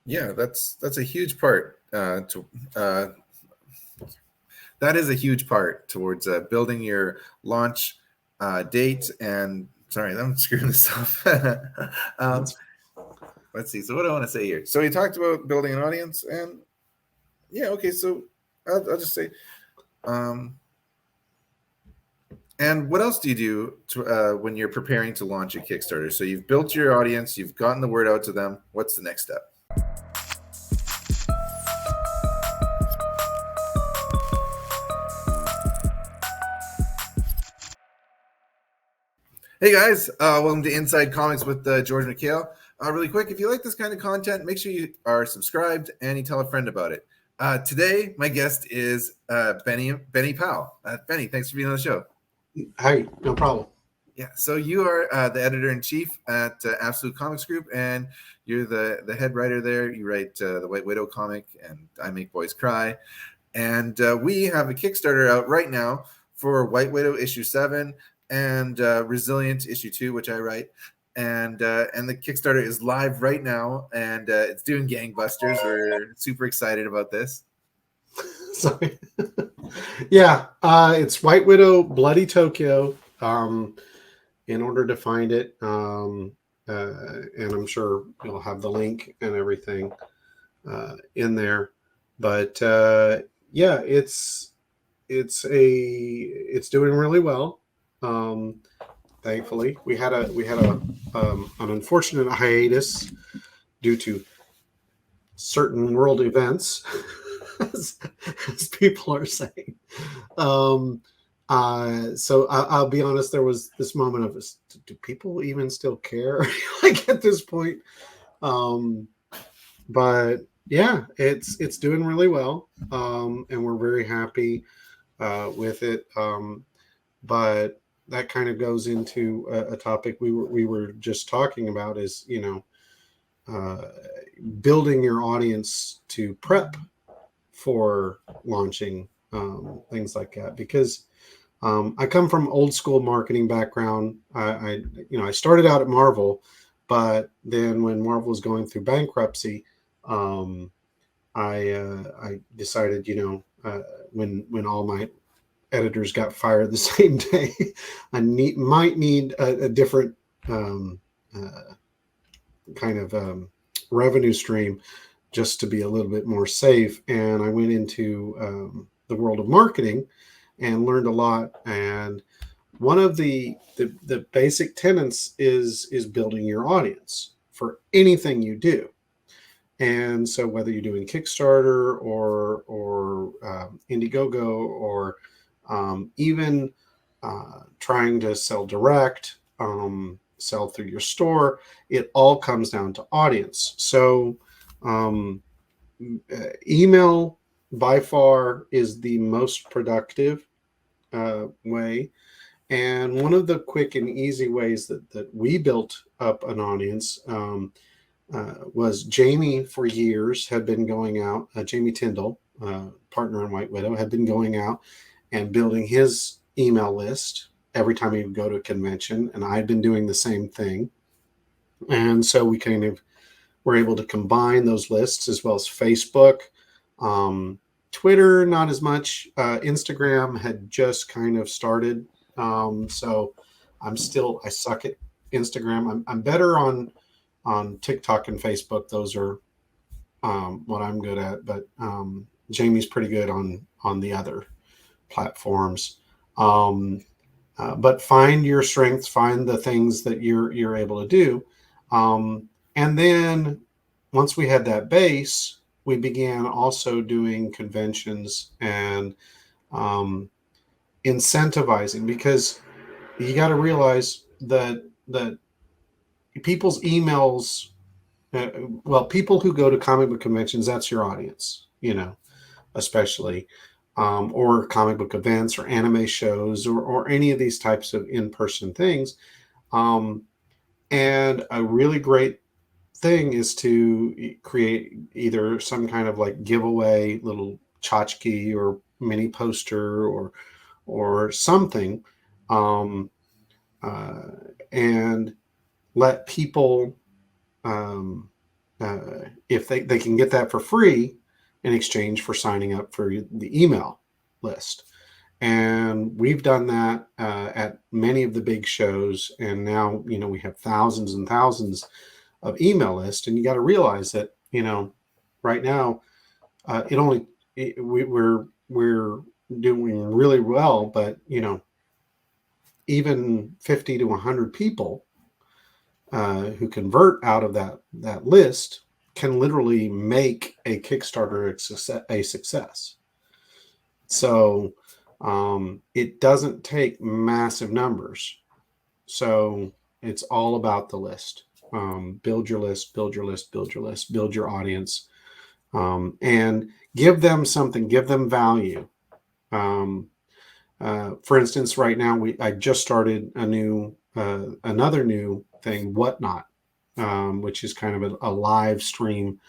Yeah, that's a huge part that is a huge part towards building your launch date. And sorry, I'm screwing this up. um, let's see. So what do I want to say here? So we talked about building an audience, and yeah, okay. So I'll just say, um, and what else do you do when you're preparing to launch a Kickstarter? So you've built your audience, you've gotten the word out to them. What's the next step? Hey guys, welcome to Inside Comics with George Michail. Really quick, if you like this kind of content, make sure you are subscribed and you tell a friend about it. Today, my guest is Benny Powell. Benny, thanks for being on the show. Hi, no problem. Yeah, so you are the editor-in-chief at Absolute Comics Group, and you're the head writer there. You write the White Widow comic, and I Make Boys Cry. And we have a Kickstarter out right now for White Widow issue 7 and Resilient issue 2, which I write. And the Kickstarter is live right now, and it's doing gangbusters. We're super excited about this. Sorry. Yeah, it's White Widow, Bloody Tokyo. In order to find it, and I'm sure you'll have the link and everything in there. But yeah, it's doing really well. Thankfully, we had an unfortunate hiatus due to certain world events, as people are saying. So I'll be honest, there was this moment of, do people even still care like at this point? But yeah, it's doing really well. And we're very happy with it. But that kind of goes into a topic we were just talking about is, building your audience to prep for launching things like that, because I come from old school marketing background. I started out at Marvel, but then when Marvel was going through bankruptcy, I decided, when all my editors got fired the same day, I might need a different kind of revenue stream just to be a little bit more safe. And I went into the world of marketing and learned a lot. And one of the basic tenets is building your audience for anything you do. And so whether you're doing Kickstarter or Indiegogo, or even trying to sell direct, sell through your store, it all comes down to audience. So email by far is the most productive way. And one of the quick and easy ways that we built up an audience was Jamie, for years, had been going out. Jamie Tyndall, partner in White Widow, had been going out and building his email list every time he would go to a convention. And I'd been doing the same thing. And so we kind of were able to combine those lists, as well as Facebook. Twitter, not as much. Instagram had just kind of started. So I suck at Instagram. I'm better on TikTok and Facebook. Those are what I'm good at. But Jamie's pretty good on the other platforms. But find your strengths, find the things that you're able to do. And then once we had that base, we began also doing conventions and incentivizing, because you got to realize that people's emails, people who go to comic book conventions, that's your audience, especially, or comic book events or anime shows or any of these types of in-person things. And a really great thing is to create either some kind of like giveaway, little tchotchke or mini poster or something, and let people if they can get that for free in exchange for signing up for the email list. And we've done that at many of the big shows. And now, we have thousands and thousands of email lists. And you got to realize that, right now, it only, we're doing really well, but, even 50 to 100 people who convert out of that list can literally make a Kickstarter a success. So it doesn't take massive numbers. So it's all about the list. Build your list, build your list, build your list, build your audience, and give them something, give them value. For instance, right now I just started another new thing, Whatnot, which is kind of a live stream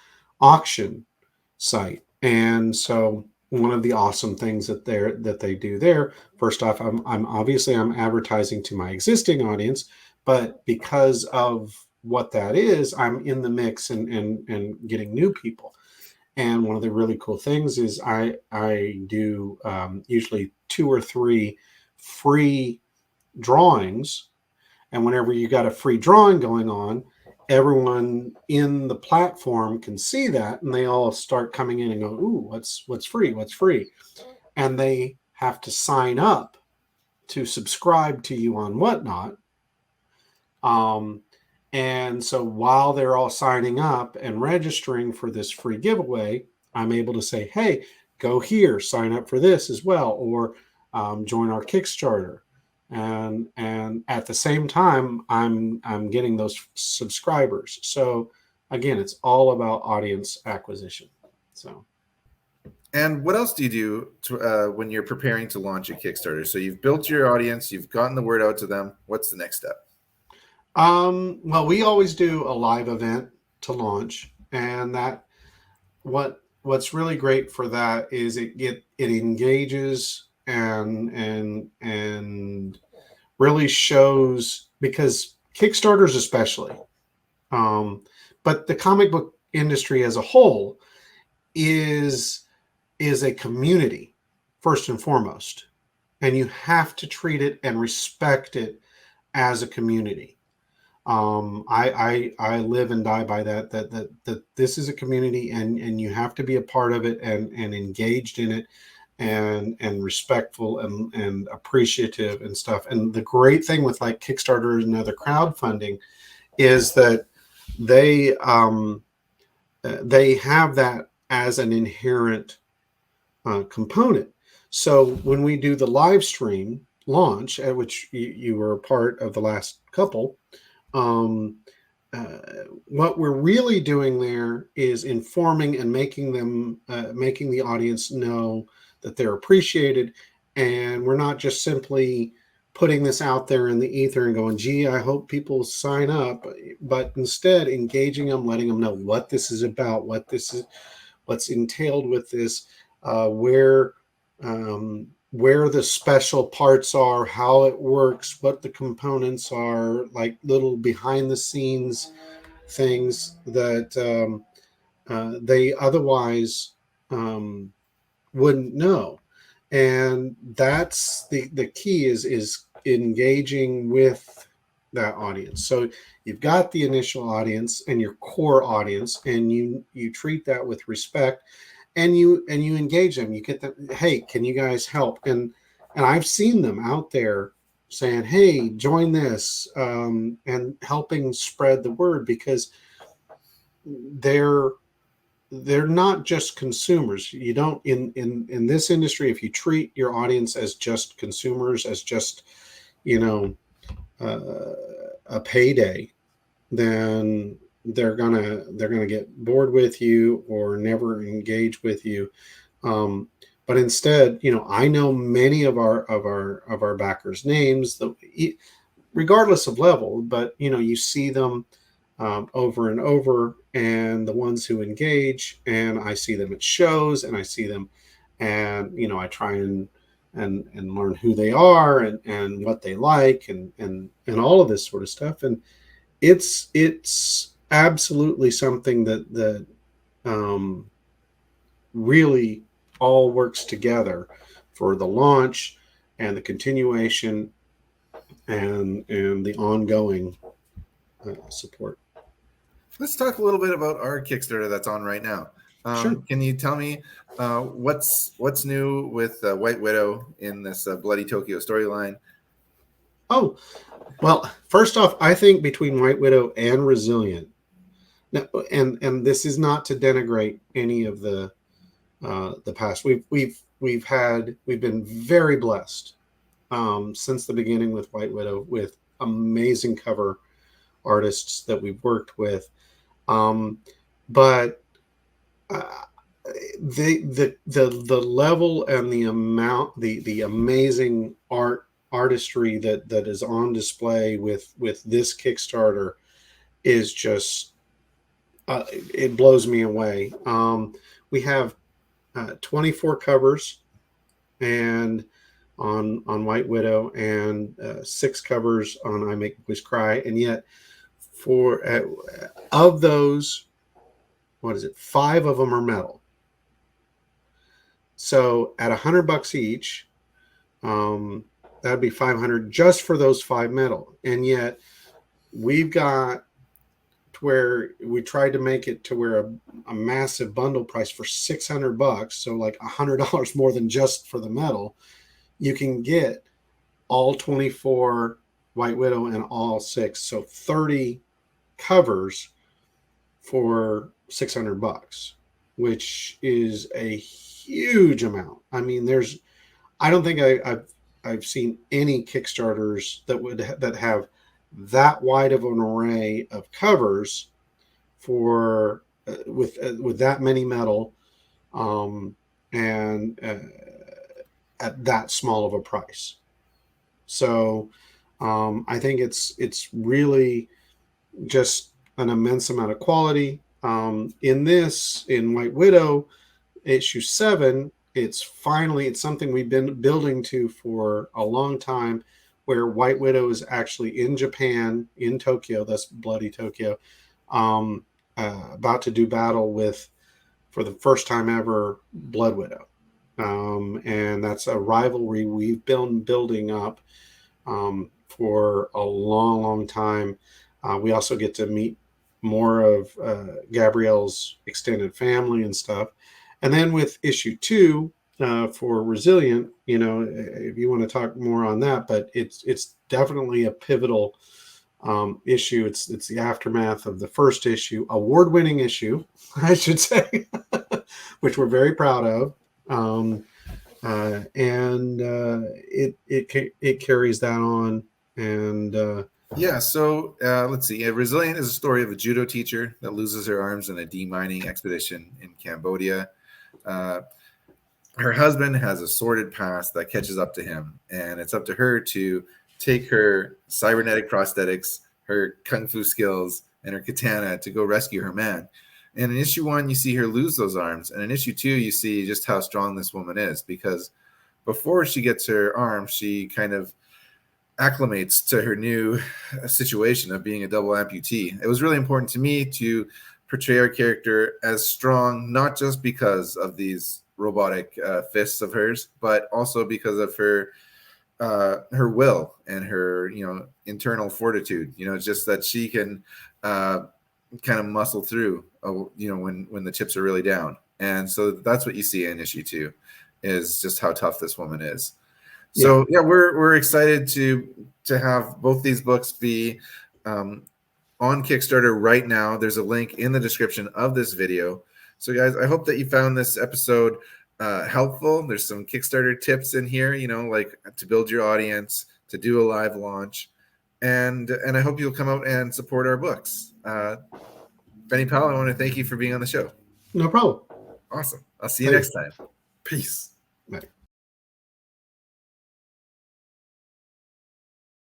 auction site. And so one of the awesome things that they do there, first off, I'm advertising to my existing audience, but because of what that is, I'm in the mix and getting new people. And one of the really cool things is I do usually 2 or 3 free drawings. And whenever you got a free drawing going on, everyone in the platform can see that, and they all start coming in and go, "Ooh, what's free? What's free?" And they have to sign up to subscribe to you on Whatnot. And so while they're all signing up and registering for this free giveaway, I'm able to say, "Hey, go here, sign up for this as well, or join our Kickstarter." And at the same time, I'm getting those subscribers. So again, it's all about audience acquisition. So. And what else do you do when you're preparing to launch a Kickstarter? So you've built your audience, you've gotten the word out to them. What's the next step? Well, we always do a live event to launch, and what's really great for that is it engages and really shows, because Kickstarters especially, but the comic book industry as a whole is a community first and foremost, and you have to treat it and respect it as a community. I live and die by that this is a community, and you have to be a part of it and engaged in it and respectful and appreciative and stuff. And the great thing with like Kickstarter and other crowdfunding is that they have that as an inherent component. So when we do the live stream launch, at which you were a part of the last couple, what we're really doing there is informing and making the audience know that they're appreciated, and we're not just simply putting this out there in the ether and going, "Gee, I hope people sign up," but instead engaging them, letting them know what this is about, what's entailed with this, where the special parts are, how it works, what the components are, like little behind the scenes things that they otherwise wouldn't know. And that's the key is engaging with that audience. So you've got the initial audience and your core audience, and you treat that with respect, and you engage them. You get them, "Hey, can you guys help?" And I've seen them out there saying, "Hey, join this," and helping spread the word, because they're not just consumers. You don't, in this industry, if you treat your audience as just consumers, as just a payday, then they're gonna get bored with you or never engage with you. But instead, I know many of our backers' names, regardless of level, but you see them over and over, and the ones who engage, and I see them at shows, and I see them, and I try and learn who they are and what they like, and all of this sort of stuff. And it's absolutely something that um, really all works together for the launch and the continuation and the ongoing support. Let's talk a little bit about our Kickstarter that's on right now. Sure. Can you tell me what's new with White Widow in this Bloody Tokyo storyline? Oh, well, first off, I think between White Widow and Resilient, now, and this is not to denigrate any of the past. We've been very blessed since the beginning with White Widow with amazing cover artists that we've worked with. Um, but uh, the level and the amount the amazing artistry that is on display with this Kickstarter is just it blows me away. We have 24 covers and on White Widow and 6 covers on I Make Boys Cry, and yet for of those, what is it? 5 of them are metal. So at $100 each, that'd be 500 just for those 5 metal. And yet we've got to where we tried to make it to where a massive bundle price for $600, so like $100 more than just for the metal, you can get all 24 White Widow and all 6, so 30 covers for $600, which is a huge amount. I mean, I don't think I've seen any Kickstarters that have that wide of an array of covers for with that many metal, and at that small of a price. So I think it's really just an immense amount of quality. In White Widow issue 7, it's something we've been building to for a long time, where White Widow is actually in Japan, in Tokyo, that's Bloody Tokyo, about to do battle with, for the first time ever, Blood Widow. And that's a rivalry we've been building up for a long, long time. We also get to meet more of Gabrielle's extended family and stuff. And then with issue 2, for Resilient, if you want to talk more on that, but it's definitely a pivotal issue. It's the aftermath of the first issue, award-winning issue, I should say, which we're very proud of. And it carries that on. And yeah, so let's see. Resilient is a story of a judo teacher that loses her arms in a demining expedition in Cambodia. Her husband has a sordid past that catches up to him, and it's up to her to take her cybernetic prosthetics, her kung fu skills, and her katana to go rescue her man. And in issue 1, you see her lose those arms, and in issue 2, you see just how strong this woman is, because before she gets her arms, she kind of acclimates to her new situation of being a double amputee. It was really important to me to portray our character as strong, not just because of these robotic fists of hers, but also because of her will and her internal fortitude. It's just that she can kind of muscle through when the chips are really down. And so that's what you see in issue 2, is just how tough this woman is. So yeah, we're excited to have both these books be on Kickstarter right now. There's a link in the description of this video. So guys, I hope that you found this episode helpful. There's some Kickstarter tips in here, like to build your audience, to do a live launch, and I hope you'll come out and support our books. Benny Powell, I want to thank you for being on the show. No problem. Awesome. I'll see you next time. Peace. Bye.